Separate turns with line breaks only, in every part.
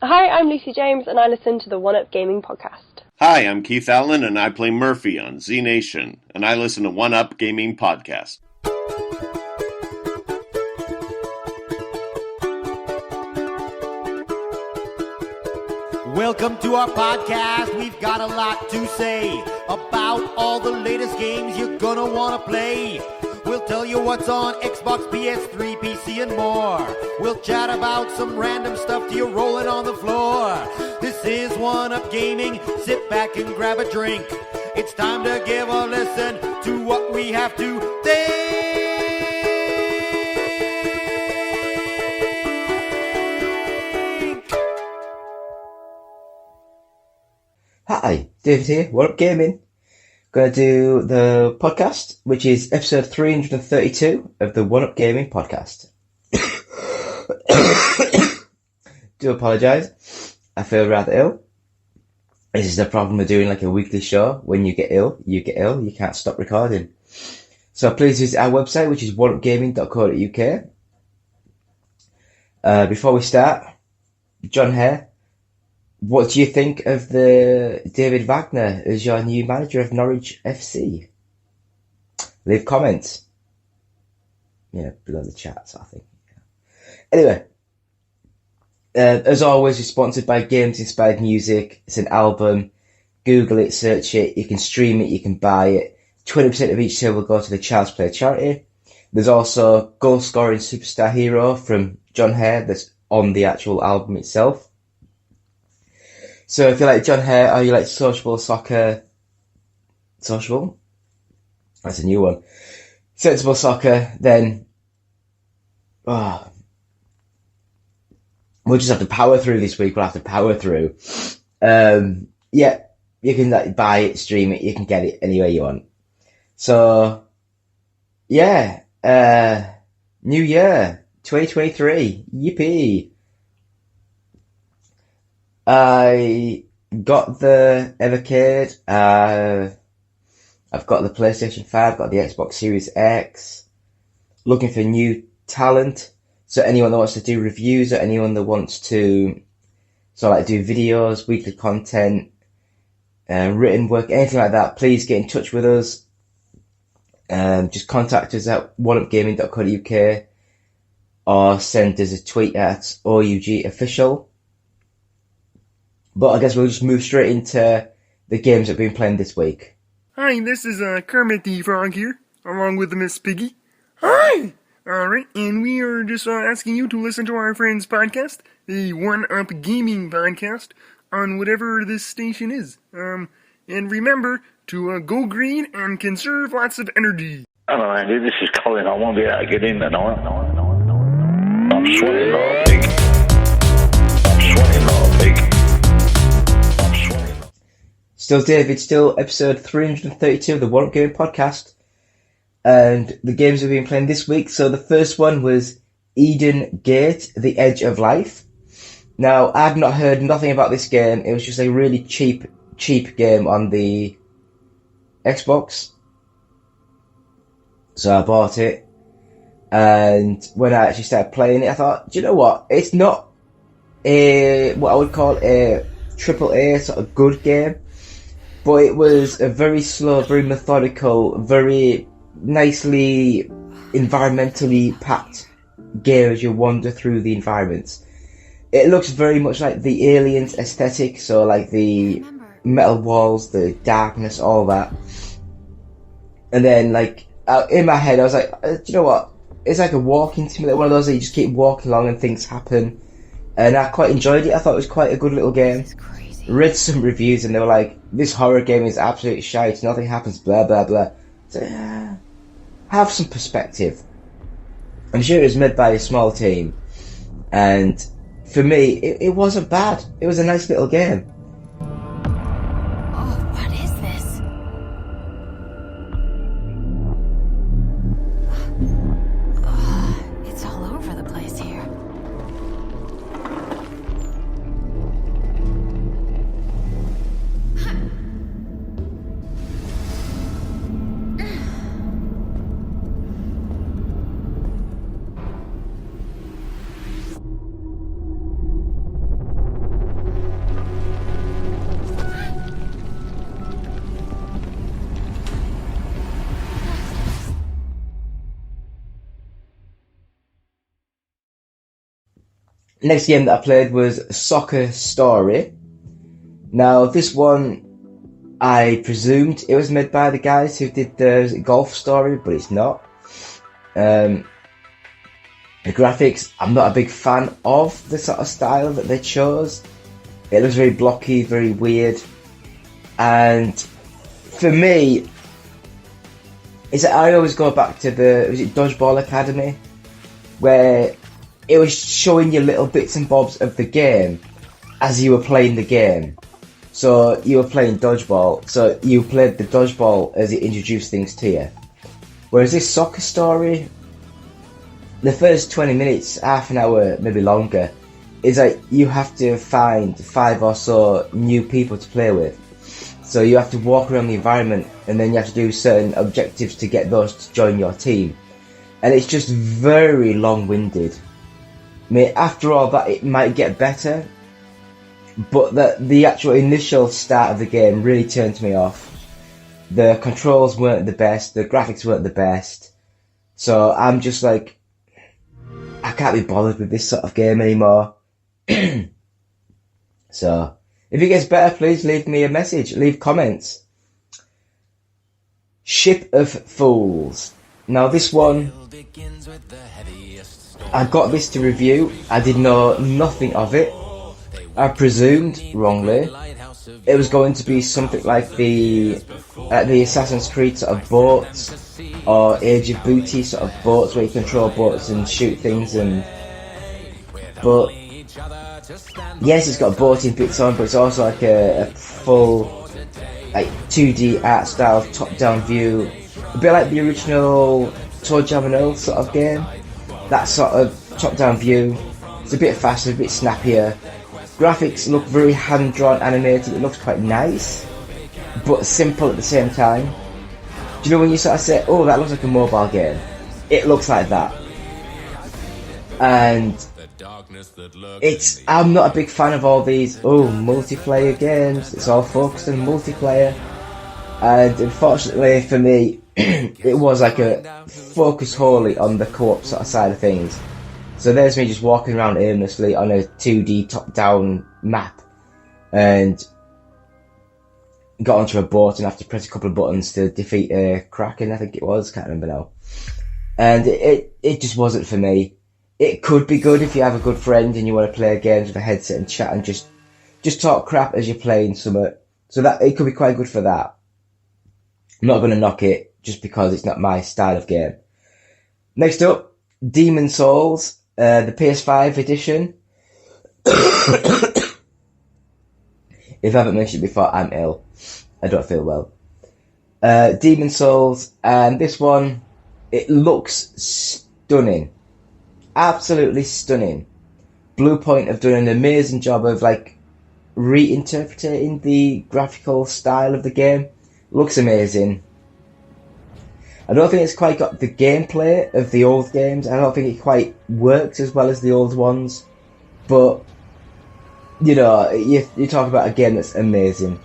Hi, I'm Lucy James, and I listen to the One Up Gaming podcast.
Hi, I'm Keith Allen, and I play Murphy on Z Nation, and I listen to One Up Gaming podcast.
Welcome to our podcast. We've got a lot to say about all the latest games you're gonna wanna play. We'll tell you what's on Xbox, PS3, PC, and more. We'll chat about some random stuff till you're rolling on the floor. This is One Up Gaming. Sit back and grab a drink. It's time to give a listen to what we have to think.
Hi, David here, One Up Gaming. Gonna do the podcast, which is episode 332 of the One Up Gaming podcast. Do apologise, I feel rather ill. This is the problem with doing like a weekly show. When you get ill, you can't stop recording. So please visit our website, which is oneupgaming.co.uk. Before we start, John Hare, what do you think of the David Wagner as your new manager of Norwich FC? Leave comments. Yeah, below the chats, I think. Anyway, as always, we're sponsored by Games Inspired Music. It's an album. Google it, search it. You can stream it, you can buy it. 20% of each sale will go to the Child's Play charity. There's also Goal Scoring Superstar Hero from John Hare that's on the actual album itself. So if you like John Hare or you like Sociable Soccer, Sociable? That's a new one. Sensible Soccer, then we'll just have to power through this week. We'll have to power through. Yeah, you can like, buy it, stream it, you can get it anywhere you want. So, yeah, New Year, 2023, yippee. I got the Evercade, I've got the PlayStation 5, got the Xbox Series X, looking for new talent. So anyone that wants to do reviews or anyone that wants to do videos, weekly content, written work, anything like that, please get in touch with us. Just contact us at oneupgaming.co.uk or send us a tweet at OUGofficial. But I guess we'll just move straight into the games that we've been playing this week.
Hi, this is Kermit the Frog here, along with Miss Piggy. Hi! Alright, and we are just asking you to listen to our friend's podcast, the One Up Gaming podcast, on whatever this station is. And remember to go green and conserve lots of energy.
Hello, Andy. This is Colin. I won't be able to get in tonight. I'm sweating like a pig.
Still David, still episode 332 of the One Up Gaming podcast. And the games we've been playing this week. So the first one was Eden Gate, The Edge of Life. Now, I've not heard nothing about this game. It was just a really cheap game on the Xbox. So I bought it. And when I actually started playing it, I thought, do you know what? It's not what I would call a AAA sort of good game. But it was a very slow, very methodical, very nicely environmentally packed game as you wander through the environments. It looks very much like the Aliens aesthetic, so like the metal walls, the darkness, all that. And then like in my head I was like, do you know what? It's like a walking simulator, one of those that you just keep walking along and things happen. And I quite enjoyed it. I thought it was quite a good little game. Read some reviews and they were like, this horror game is absolute shite, nothing happens, blah blah blah. So, have some perspective. I'm sure it was made by a small team, and for me, it wasn't bad. It was a nice little game.
Oh, what is this? It's all over the place here.
Next game that I played was Soccer Story. Now, this one, I presumed it was made by the guys who did the Golf Story, but it's not. The graphics, I'm not a big fan of the sort of style that they chose. It looks very blocky, very weird. And for me, I always go back to was it Dodgeball Academy? Where it was showing you little bits and bobs of the game as you were playing the game. So you were playing dodgeball, so you played the dodgeball as it introduced things to you. Whereas this Soccer Story, the first 20 minutes, half an hour, maybe longer, is like you have to find 5 or so new people to play with. So you have to walk around the environment and then you have to do certain objectives to get those to join your team. And it's just very long-winded. I mean, after all that, it might get better, but the actual initial start of the game really turned me off. The controls weren't the best, the graphics weren't the best, so I'm just like, I can't be bothered with this sort of game anymore. So, if it gets better, please leave me a message, leave comments. Ship of Fools. Now this one, I got this to review, I did know nothing of it. I presumed, wrongly, it was going to be something like the Assassin's Creed sort of boats, or Age of Booty sort of boats where you control boats and shoot things, but yes, it's got boating bits on, but it's also like a full like 2D art style top-down view, a bit like the original ToeJam and Earl sort of game. That sort of top-down view. It's a bit faster, a bit snappier. Graphics look very hand-drawn, animated. It looks quite nice, but simple at the same time. Do you know when you sort of say, "Oh, that looks like a mobile game"? It looks like that. And I'm not a big fan of all these multiplayer games. It's all focused on multiplayer, and unfortunately for me, it was like a focus wholly on the co-op sort of side of things. So there's me just walking around aimlessly on a 2D top-down map, and got onto a boat and have to press a couple of buttons to defeat a Kraken, I think it was, can't remember now. And it just wasn't for me. It could be good if you have a good friend and you want to play games with a headset and chat and just talk crap as you're playing something. So that it could be quite good for that. I'm not going to knock it just because it's not my style of game. Next up, Demon Souls, the PS5 edition. If I haven't mentioned it before, I'm ill. I don't feel well. Demon Souls, and this one, it looks stunning. Absolutely stunning. Bluepoint have done an amazing job of like reinterpreting the graphical style of the game. Looks amazing. I don't think it's quite got the gameplay of the old games. I don't think it quite works as well as the old ones. But, you know, you talk about a game that's amazing.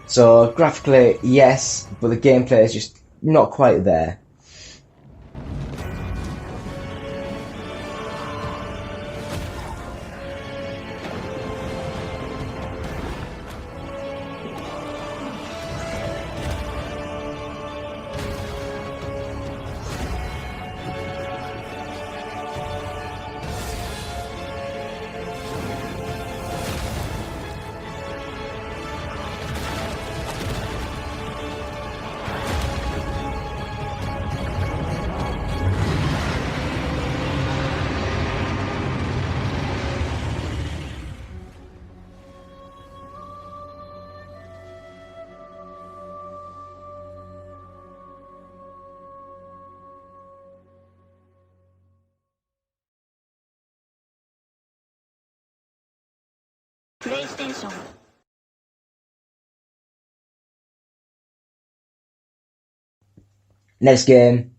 So, graphically, yes, but the gameplay is just not quite there.
PlayStation.
Next game,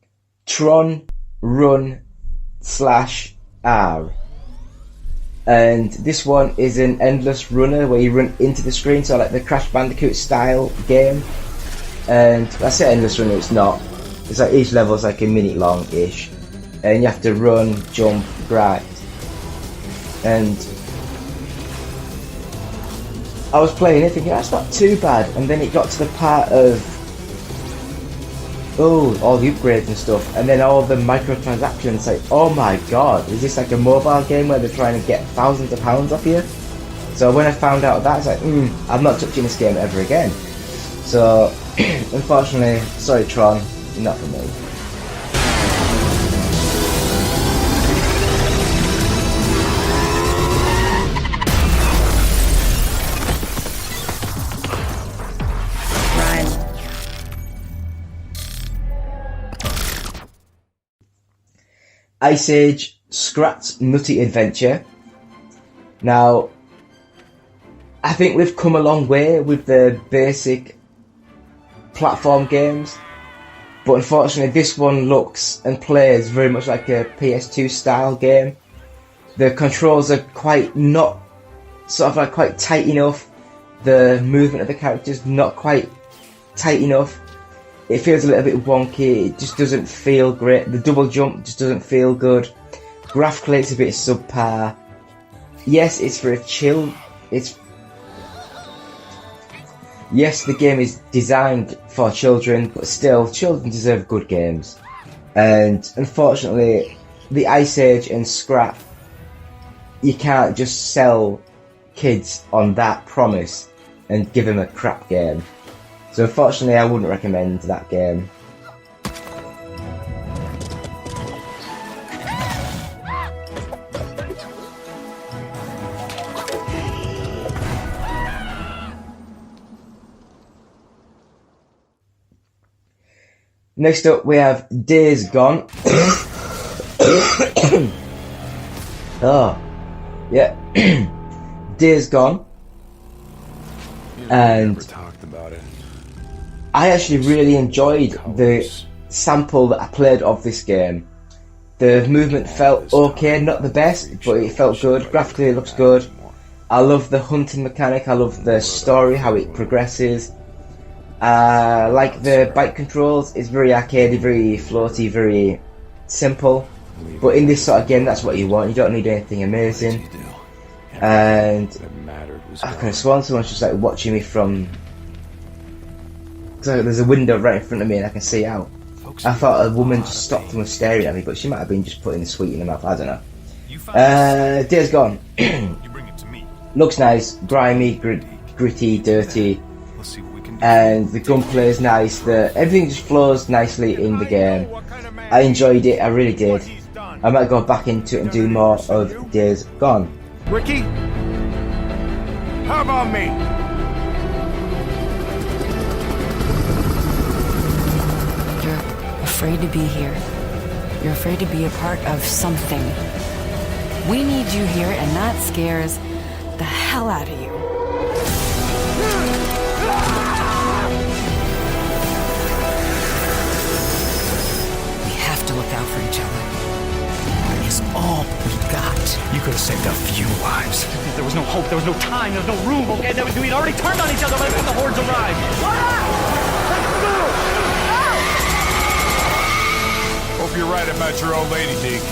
Tron Run /R. And this one is an endless runner where you run into the screen, so like the Crash Bandicoot style game. And I say endless runner, it's not. It's like each level is like a minute long-ish. And you have to run, jump, grind. and I was playing it thinking that's not too bad, and then it got to the part of all the upgrades and stuff, and then all the microtransactions. Like, oh my god, is this like a mobile game where they're trying to get thousands of pounds off you? So when I found out that, it's like, I'm not touching this game ever again. So unfortunately, sorry Tron, not for me. Ice Age Scrat's Nutty Adventure. Now, I think we've come a long way with the basic platform games, but unfortunately this one looks and plays very much like a PS2 style game. The controls are quite tight enough. The movement of the characters not quite tight enough. It feels a little bit wonky, it just doesn't feel great. The double jump just doesn't feel good. Graphically it's a bit subpar. Yes, it's for a chill. Yes, the game is designed for children, but still, children deserve good games. And unfortunately, the Ice Age and Scrap, you can't just sell kids on that promise and give them a crap game. So unfortunately, I wouldn't recommend that game. Next up, we have Days Gone. Oh, yeah, Days Gone, and I actually really enjoyed the sample that I played of this game. The movement felt okay, not the best, but it felt good. Graphically, it looks good. I love the hunting mechanic. I love the story, how it progresses. Like the bike controls, it's very arcadey, very floaty, very simple. But in this sort of game, that's what you want. You don't need anything amazing. And I could have sworn someone's just like watching me from. So there's a window right in front of me and I can see out. I thought a woman just stopped and was staring at me, but she might have been just putting the sweet in her mouth. I don't know. Days Gone. Looks nice, grimy, gritty, dirty. And the gunplay is nice. Everything just flows nicely in the game. I enjoyed it, I really did. I might go back into it and do more of Days Gone.
Ricky? How about me?
You're afraid to be here. You're afraid to be a part of something. We need you here, and that scares the hell out of you. To look out for each other. It's all we got.
You could have saved a few lives.
There was no hope, there was no time, there was no room, okay? We'd already turned on each other by the time the hordes arrived.
Hope you're right about your old lady, Deke.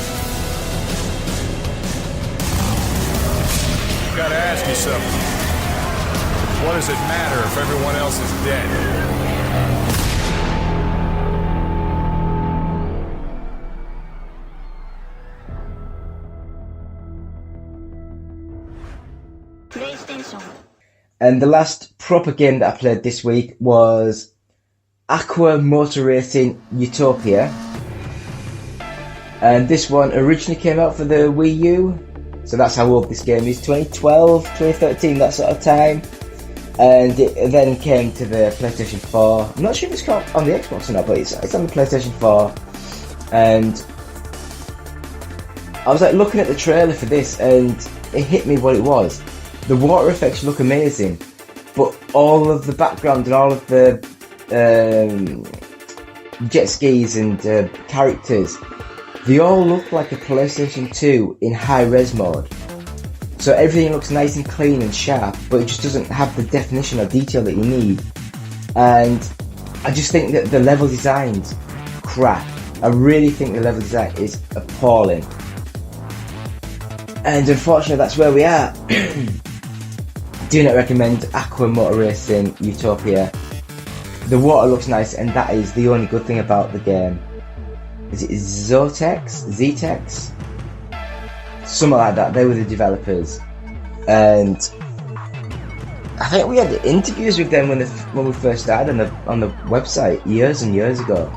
Gotta ask you something. What does it matter if everyone else is dead?
And the last proper game that I played this week was Aqua Motor Racing Utopia. And this one originally came out for the Wii U. So that's how old this game is, 2012, 2013, that sort of time. And it then came to the PlayStation 4. I'm not sure if it's on the Xbox or not, but it's on the PlayStation 4. And I was like looking at the trailer for this and it hit me what it was. The water effects look amazing, but all of the background and all of the jet skis and characters, they all look like a PlayStation 2 in high-res mode. So everything looks nice and clean and sharp, but it just doesn't have the definition or detail that you need. And I just think that the level design's crap. I really think the level design is appalling. And unfortunately, that's where we are. Do not recommend Aqua Motor Racing Utopia. The water looks nice, and that is the only good thing about the game. Is it Zetex? Something like that. They were the developers, and I think we had interviews with them when we first started on the website years and years ago.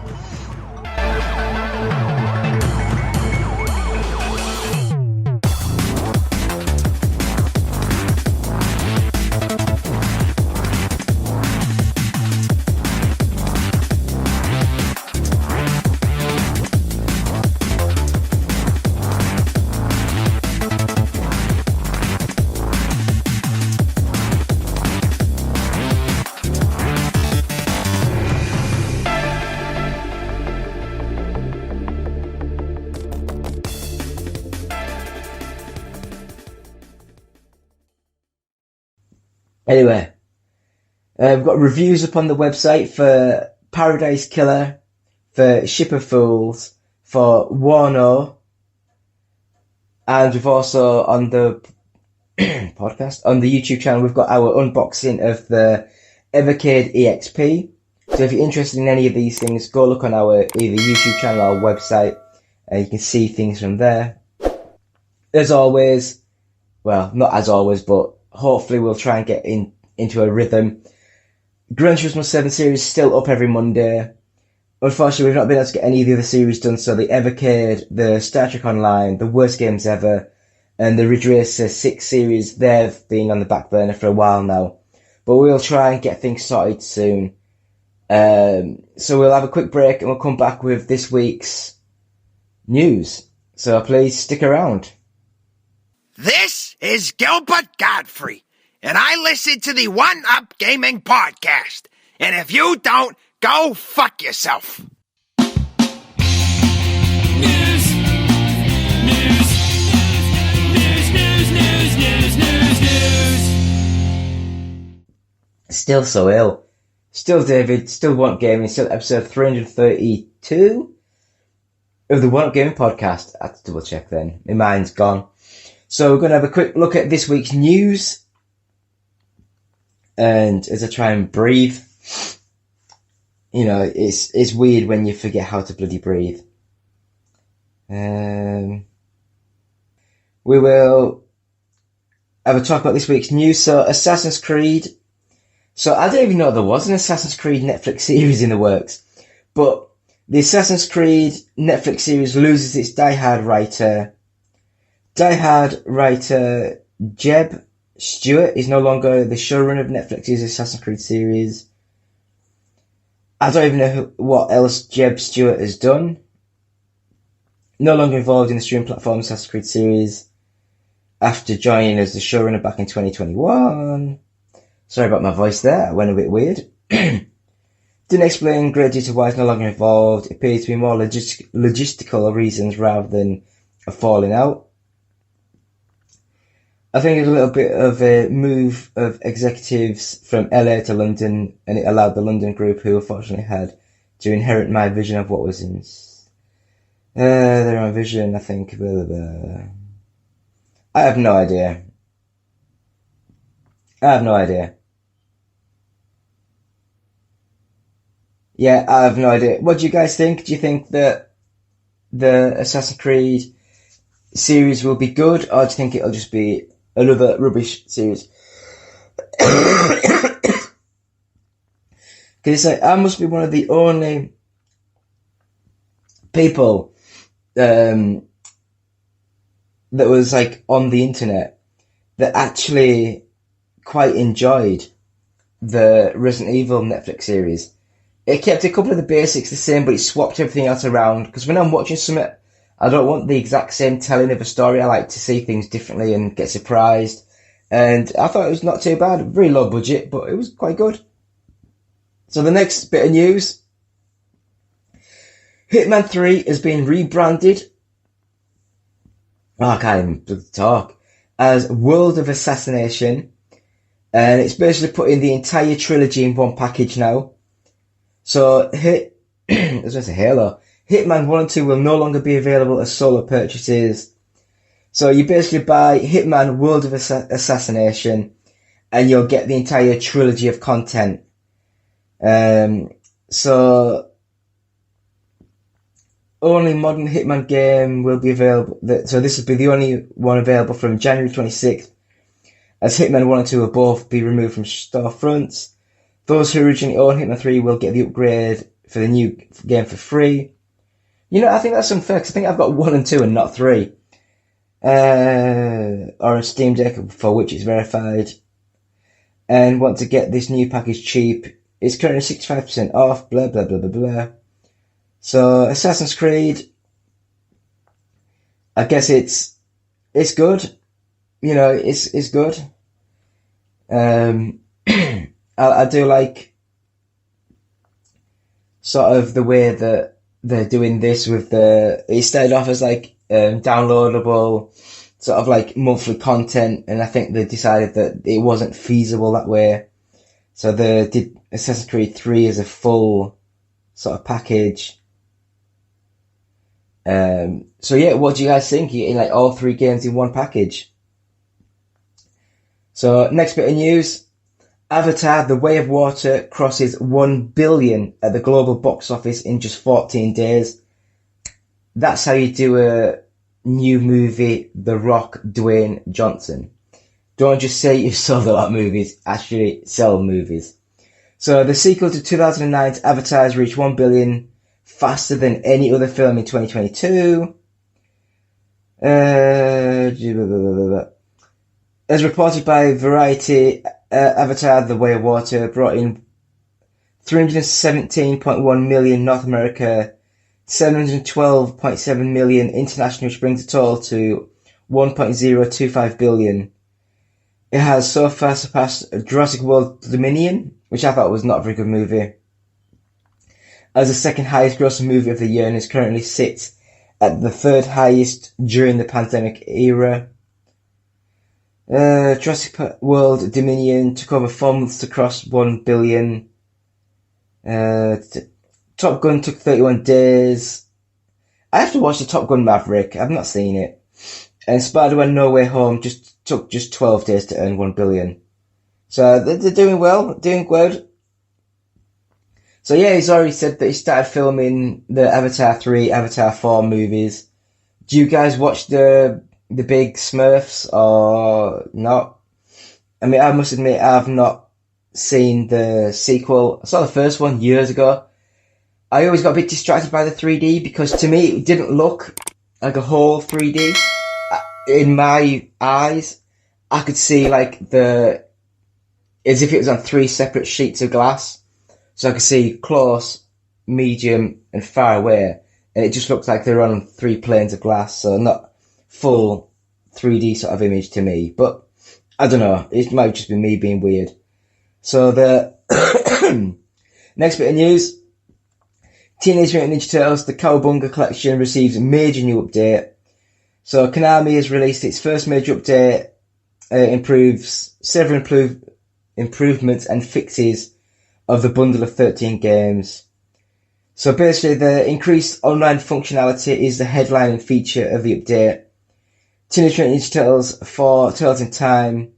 Anyway, we've got reviews up on the website for Paradise Killer, for Ship of Fools, for Wano, and we've also on the podcast, on the YouTube channel, we've got our unboxing of the Evercade EXP. So if you're interested in any of these things, go look on our either YouTube channel or website, and you can see things from there. As always, well, not as always, but hopefully we'll try and get into a rhythm. Gran Turismo 7 series still up every Monday. Unfortunately, we've not been able to get any of the other series done, so the Evercade, the Star Trek Online, the Worst Games Ever, and the Ridge Racer 6 series, they've been on the back burner for a while now. But we'll try and get things sorted soon. So we'll have a quick break and we'll come back with this week's news. So please stick around.
This is Gilbert Godfrey, and I listen to the One Up Gaming Podcast. And if you don't, go fuck yourself.
Still so ill. Still David, still Want Gaming, still episode 332 of the One Up Gaming Podcast. I have to double check then. My mind's gone. So we're going to have a quick look at this week's news. And as I try and breathe, you know, it's weird when you forget how to bloody breathe. We will have a talk about this week's news. So Assassin's Creed. So I didn't even know there was an Assassin's Creed Netflix series in the works. But the Assassin's Creed Netflix series loses its Die-Hard writer. Die-Hard writer Jeb Stewart is no longer the showrunner of Netflix's Assassin's Creed series. I don't even know what else Jeb Stewart has done. No longer involved in the streaming platform Assassin's Creed series after joining as the showrunner back in 2021. Sorry about my voice there, I went a bit weird. Didn't explain great detail why it's no longer involved. It appears to be more logistical reasons rather than a falling out. I think it's a little bit of a move of executives from LA to London, and it allowed the London group, who unfortunately had to inherit my vision of what was in their own vision, I think. Blah, blah, blah. I have no idea. Yeah, I have no idea. What do you guys think? Do you think that the Assassin's Creed series will be good, or do you think it'll just be another rubbish series? Because it's like, I must be one of the only people that was like on the internet that actually quite enjoyed the Resident Evil Netflix series. It kept a couple of the basics the same, but it swapped everything else around. Because when I'm watching something, I don't want the exact same telling of a story. I like to see things differently and get surprised. And I thought it was not too bad. Very low budget, but it was quite good. So the next bit of news. Hitman 3 has been rebranded. Oh, I can't even talk. As World of Assassination. And it's basically putting the entire trilogy in one package now. So, Halo. Hitman 1 and 2 will no longer be available as solo purchases. So you basically buy Hitman World of Assassination, and you'll get the entire trilogy of content. So only modern Hitman game will be available. So this will be the only one available from January 26th, as Hitman 1 and 2 will both be removed from storefronts. Those who originally owned Hitman 3 will get the upgrade for the new game for free. You know, I think that's unfair, because I think I've got 1 and 2 and not 3. Or a Steam Deck, for which it's verified. And want to get this new package cheap. It's currently 65% off, blah, blah, blah, blah, blah. So, Assassin's Creed, I guess it's good. You know, it's good. I do like sort of the way that they're doing this with it started off as like downloadable sort of like monthly content, and I think they decided that it wasn't feasible that way, so they did Assassin's Creed 3 as a full sort of package. So yeah, what do you guys think? You getting like all 3 games in one package? So next bit of news. Avatar: The Way of Water crosses 1 billion at the global box office in just 14 days. That's how you do a new movie, The Rock, Dwayne Johnson. Don't just say you've sold a lot of movies, actually sell movies. So the sequel to 2009's Avatar has reached 1 billion faster than any other film in 2022. As reported by Variety, Avatar: The Way of Water brought in $317.1 million in North America, $712.7 million international, which brings the total to $1.025 billion. It has so far surpassed Jurassic World Dominion, which I thought was not a very good movie, as the second highest grossing movie of the year, and is currently sits at the 3rd highest during the pandemic era. Jurassic World Dominion took over 4 months to cross 1 billion. Top Gun took 31 days. I have to watch the Top Gun Maverick. I've not seen it. And Spider-Man No Way Home took 12 days to earn 1 billion. So they're doing well, doing good. So yeah, he's already said that he started filming the Avatar 3, Avatar 4 movies. Do you guys watch the big Smurfs or not? I mean, I must admit, I've not seen the sequel. I saw the first one years ago. I always got a bit distracted by the 3D, because to me it didn't look like a whole 3D. In my eyes, I could see like as if it was on 3 separate sheets of glass. So I could see close, medium and far away, and it just looked like they were on 3 planes of glass, so not full 3D sort of image to me. But I don't know, it might just be me being weird. So the next bit of news. Teenage Mutant Ninja Turtles: The Cowabunga Collection receives a major new update. So Konami has released its first major update, improves several improvements and fixes of the bundle of 13 games. So basically the increased online functionality is the headlining feature of the update. Teenage Mutant Ninja Turtles 4 Turtles in Time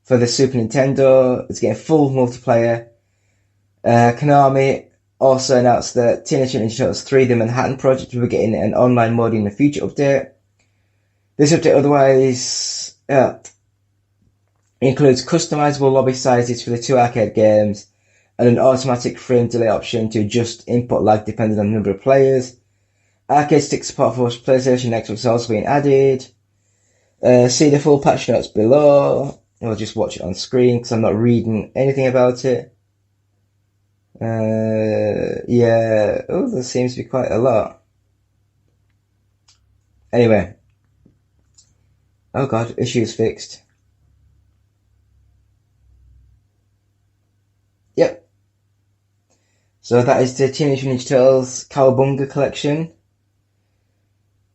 for the Super Nintendo is getting full multiplayer. Konami also announced that Teenage Mutant Ninja Turtles 3 The Manhattan Project will be getting an online mode in the future update. This update otherwise includes customizable lobby sizes for the 2 arcade games and an automatic frame delay option to adjust input lag depending on the number of players. Arcade stick support for PlayStation and Xbox is also being added. See the full patch notes below. I'll just watch it on screen because I'm not reading anything about it. Yeah, there seems to be quite a lot. Anyway. Oh god, issues fixed. Yep. So that is the Teenage Mutant Ninja Turtles Cowabunga Collection.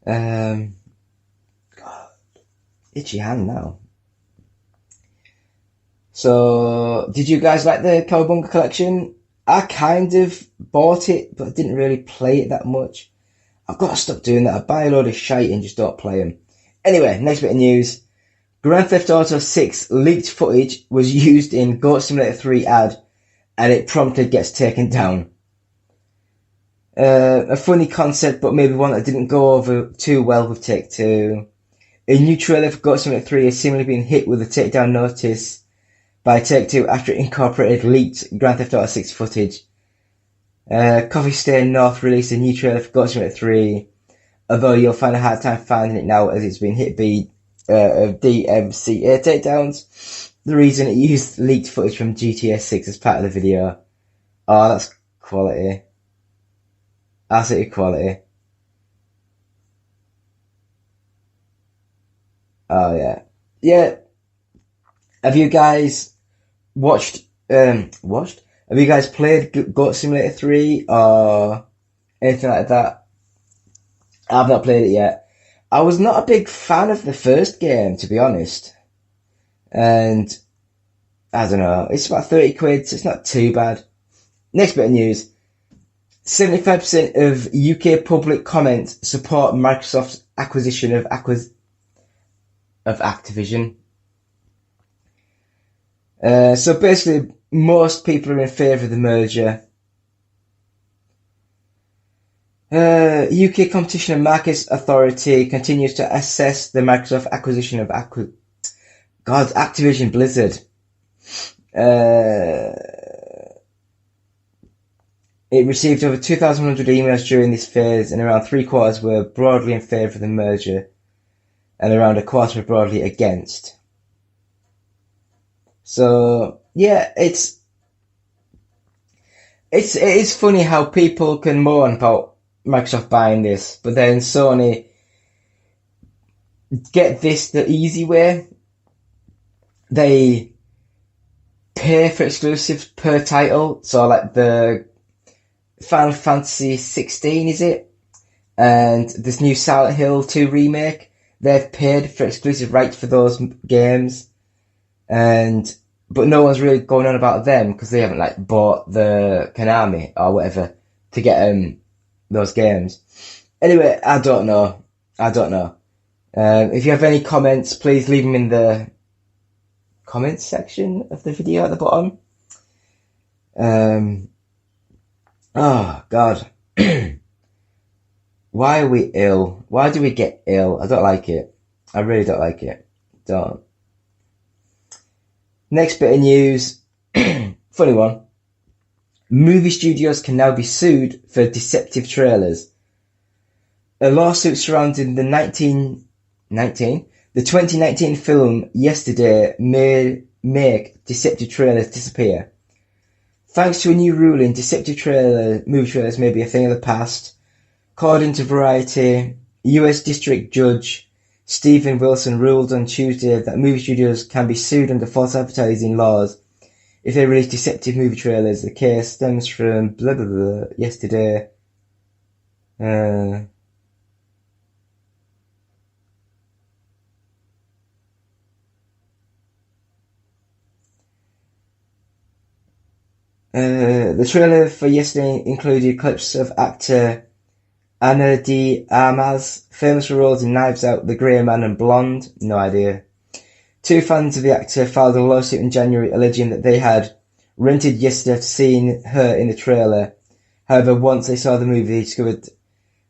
God, itchy hand now. So, did you guys like the Cowabunga Collection? I kind of bought it, but I didn't really play it that much. I've got to stop doing that. I buy a load of shite and just don't play them. Anyway, next bit of news. Grand Theft Auto 6 leaked footage was used in Goat Simulator 3 ad, and it promptly gets taken down. A funny concept, but maybe one that didn't go over too well with Take-Two. A new trailer for Goat Simulator 3 has seemingly been hit with a takedown notice by Take-Two after it incorporated leaked Grand Theft Auto 6 footage. Coffee Stain North released a new trailer for Goat Simulator 3, although you'll find a hard time finding it now as it's been hit by DMCA takedowns. The reason it used leaked footage from GTA 6 as part of the video. Oh, that's quality. Absolutely quality. Oh, yeah. Yeah. Have you guys watched? Have you guys played Goat Simulator 3 or anything like that? I've not played it yet. I was not a big fan of the first game, to be honest. And I don't know. It's about 30 quid, so it's not too bad. Next bit of news. 75% of UK public comments support Microsoft's acquisition of Activision. So basically, most people are in favour of the merger. UK Competition and Markets Authority continues to assess the Microsoft acquisition of Activision Blizzard. It received over 2,100 emails during this phase, and around 3/4 were broadly in favour of the merger, and around 1/4 were broadly against. So yeah, it is funny how people can moan about Microsoft buying this, but then Sony get this the easy way. They pay for exclusives per title, so like the Final Fantasy 16, is it? And this new Silent Hill 2 remake, they've paid for exclusive rights for those games, but no one's really going on about them because they haven't like bought the Konami or whatever to get those games. Anyway, I don't know. If you have any comments, please leave them in the comments section of the video at the bottom. Oh God. Why are we ill? Why do we get ill? I don't like it. I really don't like it. Don't. Next bit of news. Funny one. Movie studios can now be sued for deceptive trailers. A lawsuit surrounding the 2019 film Yesterday may make deceptive trailers disappear. Thanks to a new ruling, deceptive movie trailers may be a thing of the past. According to Variety, US District Judge Stephen Wilson ruled on Tuesday that movie studios can be sued under false advertising laws if they release deceptive movie trailers. The case stems from blah blah blah Yesterday. The trailer for Yesterday included clips of actor Ana de Armas, famous for roles in Knives Out, The Grey Man and Blonde. No idea. Two fans of the actor filed a lawsuit in January alleging that they had rented Yesterday after seeing her in the trailer. However, once they saw the movie, they discovered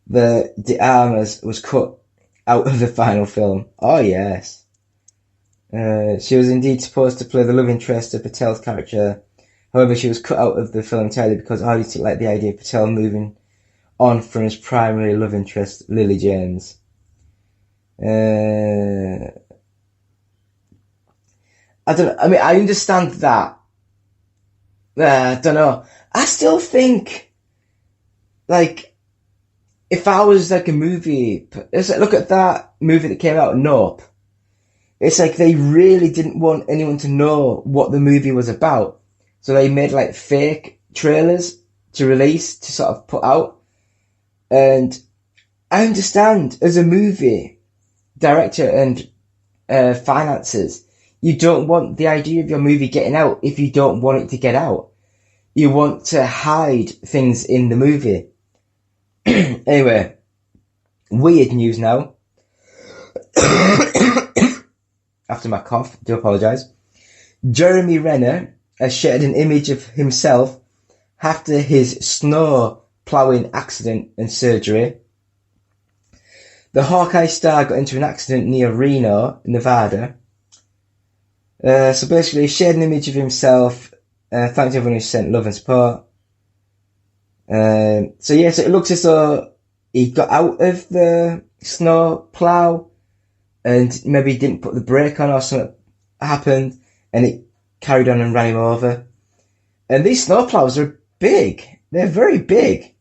the de Armas was cut out of the final film. Oh yes. She was indeed supposed to play the love interest of Patel's character. However, she was cut out of the film entirely because audience didn't like the idea of Patel moving on from his primary love interest, Lily James. I understand that. I don't know. I still think, like, if I was like a movie, it's like, look at that movie that came out, Nope. It's like they really didn't want anyone to know what the movie was about. So they made like fake trailers to release, to sort of put out. And I understand, as a movie director and finances, you don't want the idea of your movie getting out if you don't want it to get out. You want to hide things in the movie. Anyway, weird news now. after my cough, do apologise. Jeremy Renner has shared an image of himself after his snow ploughing accident and surgery. The Hawkeye star got into an accident near Reno, Nevada. So basically, he shared an image of himself, thanked everyone who sent love and support. So it looks as though he got out of the snow plough and maybe didn't put the brake on or something happened and it carried on and ran him over. And these snow ploughs are big. They're very big.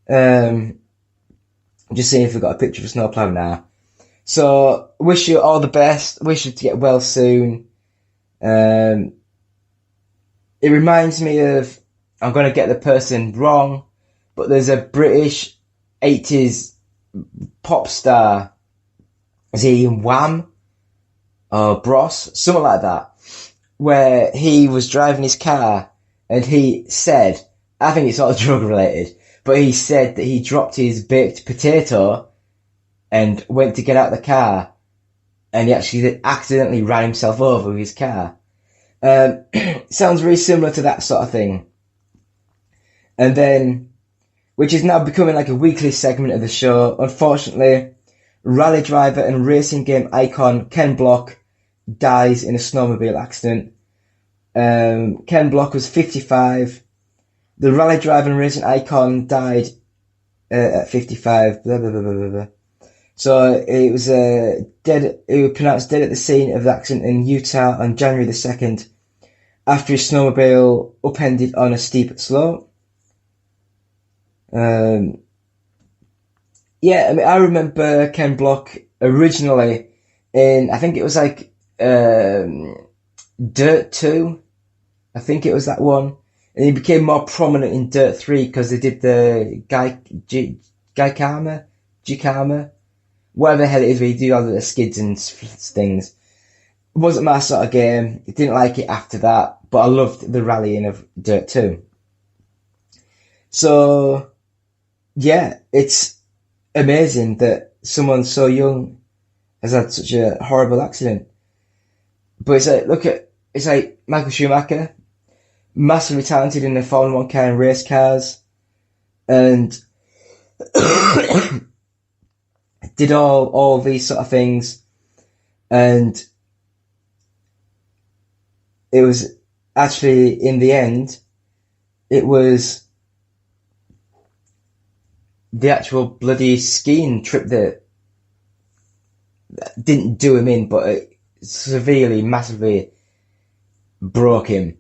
I'm just seeing if we've got a picture of a snowplow now. So, wish you all the best. Wish you to get well soon. It reminds me of, I'm going to get the person wrong, but there's a British 80s pop star. Is he Wham? Or Bros? Something like that. Where he was driving his car and he said, I think it's all drug related, but he said that he dropped his baked potato and went to get out the car and he actually accidentally ran himself over with his car. Sounds very similar to that sort of thing. And then, which is now becoming like a weekly segment of the show, unfortunately, rally driver and racing game icon Ken Block dies in a snowmobile accident. Ken Block was 55. The rally driver and racing icon died at 55. Blah, blah, blah, blah, blah. So it was dead. It was pronounced dead at the scene of the accident in Utah on January the 2nd, after his snowmobile upended on a steep slope. I remember Ken Block originally in, I think it was like Dirt 2. I think it was that one. And he became more prominent in Dirt 3 because they did the Guykarma, whatever the hell it is where you do all the skids and things. It wasn't my sort of game. I didn't like it after that, but I loved the rallying of Dirt 2. So, yeah, it's amazing that someone so young has had such a horrible accident. But it's like Michael Schumacher, massively talented in the Formula 1 car and race cars, and did all these sort of things, and it was actually, in the end, it was the actual bloody skiing trip that didn't do him in, but it severely, massively broke him.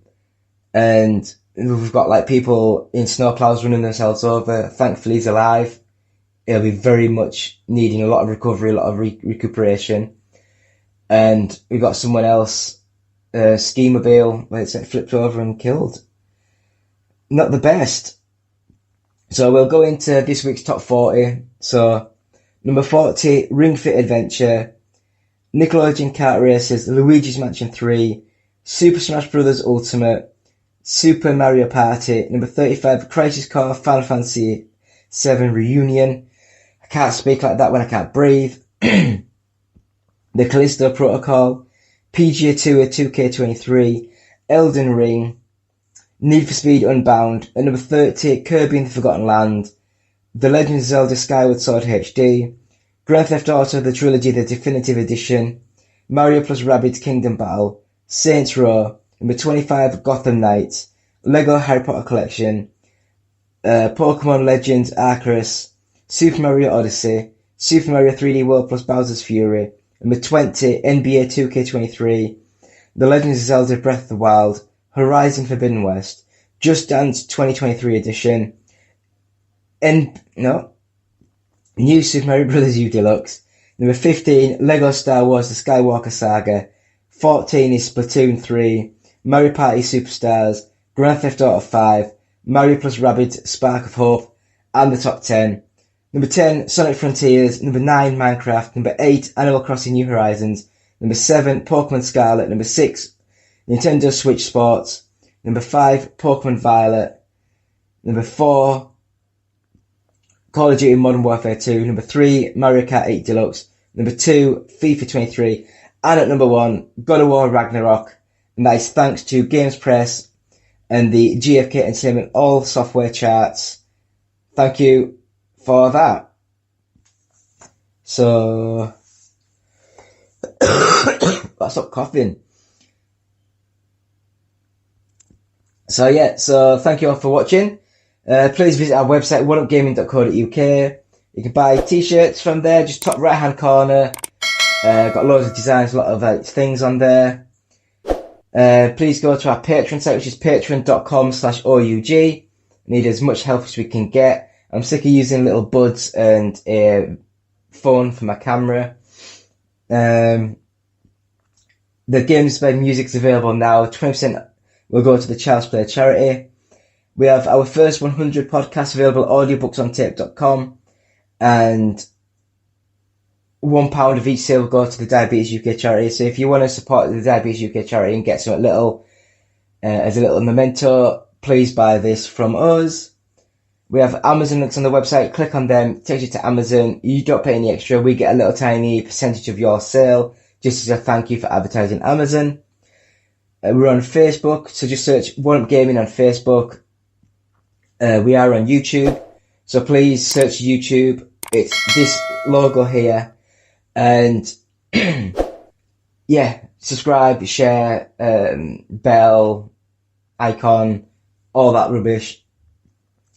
And we've got like people in snowplows running themselves over. Thankfully he's alive. He'll be very much needing a lot of recovery, a lot of recuperation. And we've got someone else, ski-mobile, where it's flipped over and killed. Not the best. So we'll go into this week's top 40. So, number 40, Ring Fit Adventure, Nickelodeon Kart Racers, Luigi's Mansion 3, Super Smash Bros. Ultimate, Super Mario Party. Number 35, Crisis Core Final Fantasy 7 Reunion. I can't speak like that when I can't breathe. The Callisto Protocol, PGA Tour 2K23, Elden Ring, Need for Speed Unbound. At number 30, Kirby and the Forgotten Land, The Legend of Zelda Skyward Sword HD, Grand Theft Auto The Trilogy The Definitive Edition, Mario + Rabbids Kingdom Battle, Saints Row. Number 25, Gotham Knights, Lego Harry Potter Collection, Pokemon Legends Arceus, Super Mario Odyssey, Super Mario 3D World + Bowser's Fury. Number 20, NBA 2K23, The Legend of Zelda Breath of the Wild, Horizon Forbidden West, Just Dance 2023 edition, New Super Mario Bros. U Deluxe. Number 15, Lego Star Wars The Skywalker Saga. 14 is Splatoon 3, Mario Party Superstars, Grand Theft Auto 5, Mario + Rabbids Spark of Hope, and the top 10. Number 10, Sonic Frontiers. Number 9, Minecraft. Number 8, Animal Crossing New Horizons. Number 7, Pokemon Scarlet. Number 6, Nintendo Switch Sports. Number 5, Pokemon Violet. Number 4, Call of Duty Modern Warfare 2. Number 3, Mario Kart 8 Deluxe. Number 2, FIFA 23. And at number 1, God of War Ragnarok. And that is thanks to Games Press and the GFK Entertainment All Software Charts. Thank you for that. So, gotta stop coughing. So yeah, so thank you all for watching. Please visit our website, oneupgaming.co.uk. You can buy t-shirts from there, just top right hand corner. Got loads of designs, a lot of things on there. Please go to our Patreon site, which is patreon.com/OUG. Need as much help as we can get. I'm sick of using little buds and a phone for my camera. The Games by Music's available now. 20% will go to the Child's Play charity. We have our first 100 podcasts available, audiobooksontape.com. And £1 of each sale will go to the Diabetes UK charity. So if you want to support the Diabetes UK charity and get something little, as a little memento, please buy this from us. We have Amazon links on the website. Click on them. It takes you to Amazon. You don't pay any extra. We get a little tiny percentage of your sale, just as a thank you for advertising Amazon. We're on Facebook, so just search One Up Gaming on Facebook. We are on YouTube, so please search YouTube. It's this logo here. And yeah, subscribe, share, bell, icon, all that rubbish.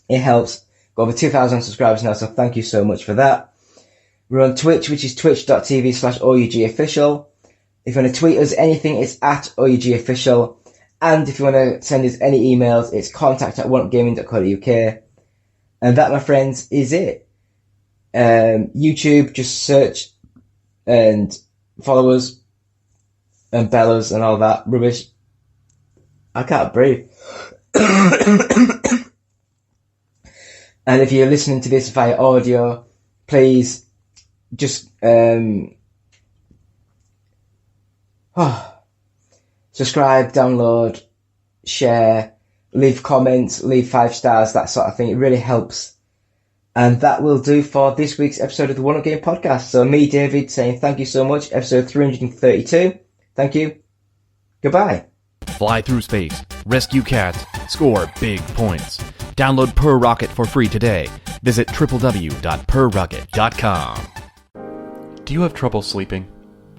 It helps. Got over 2,000 subscribers now, so thank you so much for that. We're on Twitch, which is twitch.tv/OUGofficial. If you want to tweet us anything, it's at OUGofficial. And if you want to send us any emails, it's contact@oneupgaming.co.uk. And that, my friends, is it. YouTube, just search and follow us and bell us and all that rubbish. I can't breathe. And if you're listening to this via audio, please just subscribe, download, share, leave comments, leave 5 stars, that sort of thing. It really helps. And that will do for this week's episode of the One Up Game podcast. So me, David, saying thank you so much. Episode 332. Thank you. Goodbye.
Fly through space, rescue cats, score big points. Download Per Rocket for free today. Visit www.perrocket.com. Do you have trouble sleeping?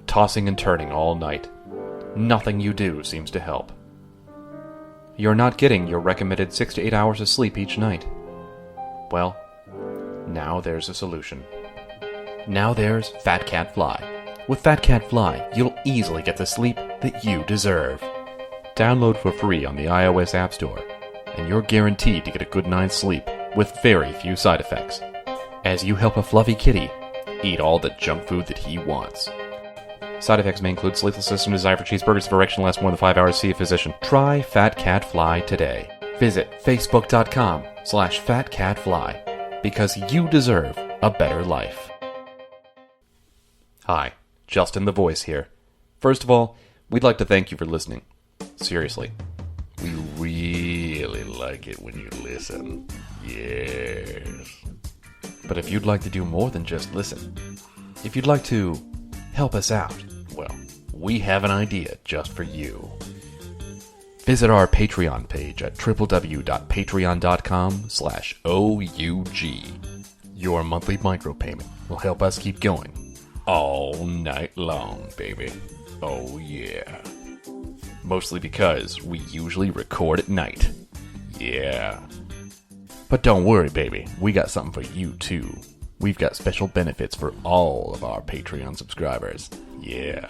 Tossing and turning all night? Nothing you do seems to help. You're not getting your recommended 6 to 8 hours of sleep each night. Well, now there's a solution. Now there's Fat Cat Fly. With Fat Cat Fly, you'll easily get the sleep that you deserve. Download for free on the iOS App Store, and you're guaranteed to get a good night's sleep with very few side effects, as you help a fluffy kitty eat all the junk food that he wants. Side effects may include sleeplessness and desire for cheeseburgers if erection lasts more than 5 hours. See a physician. Try Fat Cat Fly today. Visit facebook.com/fatcatfly because you deserve a better life. Hi, Justin the Voice here. First of all, we'd like to thank you for listening. Seriously. We really like it when you listen. Yes. But if you'd like to do more than just listen, if you'd like to help us out, well, we have an idea just for you. Visit our Patreon page at www.patreon.com/OUG. Your monthly micropayment will help us keep going all night long, baby. Oh yeah. Mostly because we usually record at night. Yeah. But don't worry, baby. We got something for you, too. We've got special benefits for all of our Patreon subscribers. Yeah.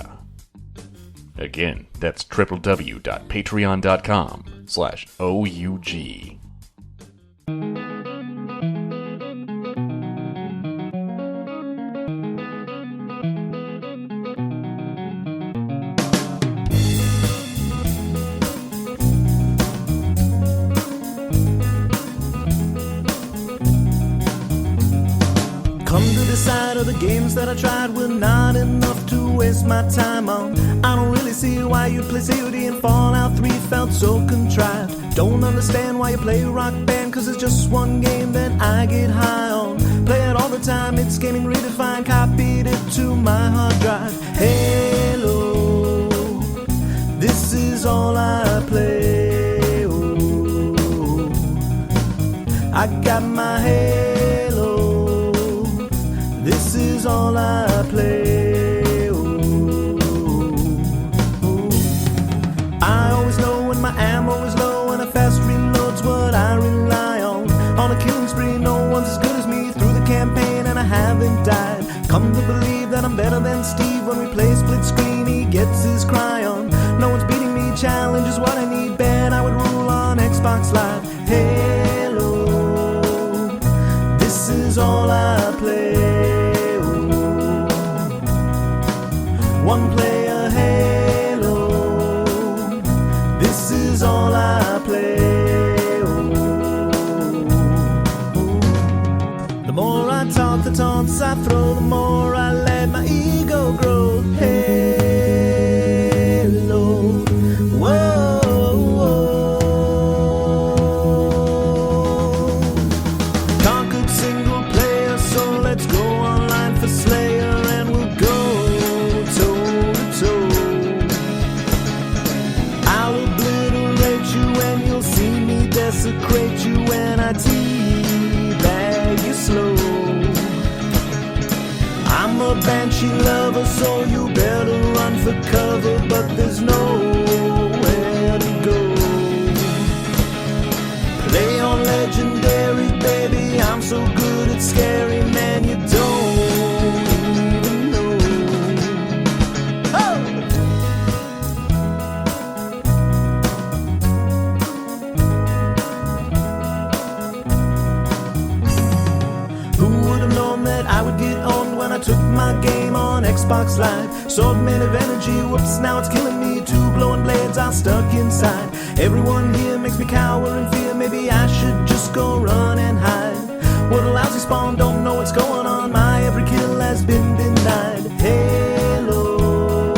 Again, that's www.patreon.com/OUG.
Of the games that I tried were not enough to waste my time on. I don't really see why you'd play COD and Fallout 3 felt so contrived. Don't understand why you play Rock Band, cause it's just one game that I get high on. Play it all the time, it's gaming redefined. Copied it to my hard drive. Halo, this is all I play. Oh, I got my Halo, this is all I play. Oh, I always know when my ammo is low, and a fast reload's what I rely on. On a killing spree, no one's as good as me through the campaign, and I haven't died. Come to believe that I'm better than Steve. When we play split screen, he gets his cry on. No one's beating me, challenge is what I need. Bet I would rule on Xbox Live. Halo, this is all I play. Oh, one player Halo, this is all I play. The more I talk, the taunts I throw, the more I let my ego grow. Halo, whoa, whoa. Conquered single player, so let's go online for Slayer, and we'll go toe to toe. I'll obliterate you, and you'll see me desecrate you when I teabag you slow. I'm a banshee lover, so you better run for cover, but there's nowhere to go. Play on legendary, baby, I'm so good at scary, man, you don't even know. Oh! Who would have known that I would get owned when I took my game on Xbox Live? Swordman of energy, whoops, now it's killing me. Two glowing blades are stuck inside. Everyone here makes me cower in fear. Maybe I should just go run and hide. What a lousy spawn, don't know what's going on. My every kill has been denied. Halo,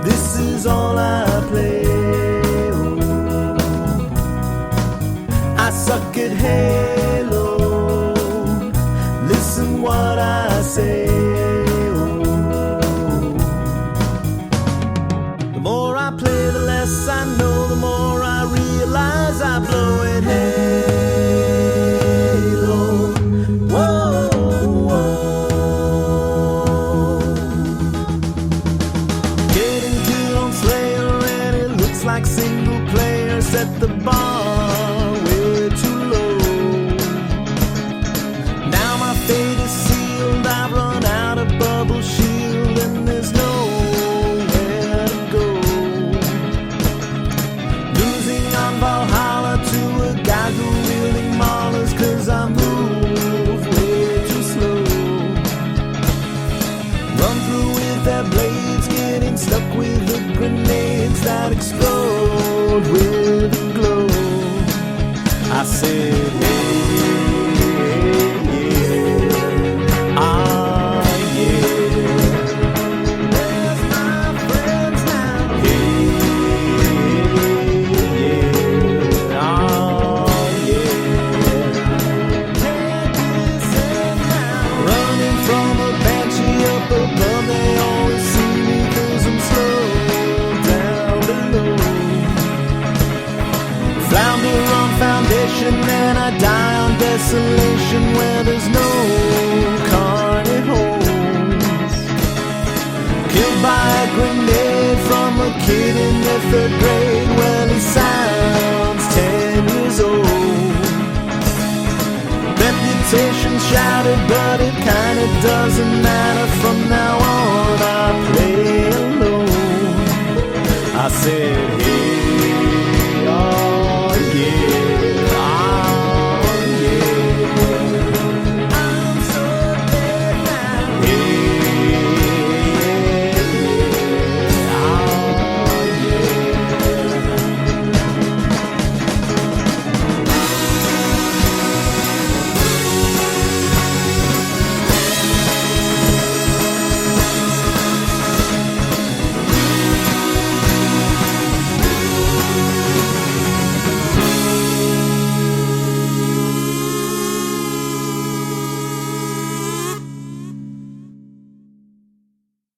this is all I play. Oh, I suck at Halo, listen what I say. The more I play, the less I know. The more I realize I blow it. Halo, whoa, whoa. Getting killed on Slayer, and it looks like single player set the bar way too low. Now my fate is sealed, I've run out of bubble shield, and there's nowhere to go. Losing on Valhalla to a guy who wielding maulers, 'cause I move way too slow. Run through with their blades, getting stuck with the grenades that explode with a glow. I said, hey, yeah, ah, yeah. Where's my friends now? Hey, yeah, ah, yeah. Can't listen now. Running from a banshee up above, they always see me 'cause I'm slow down below. Flounder on foundation, and I die on desolation where there's no carnage homes. Killed by a grenade from a kid in the third grade.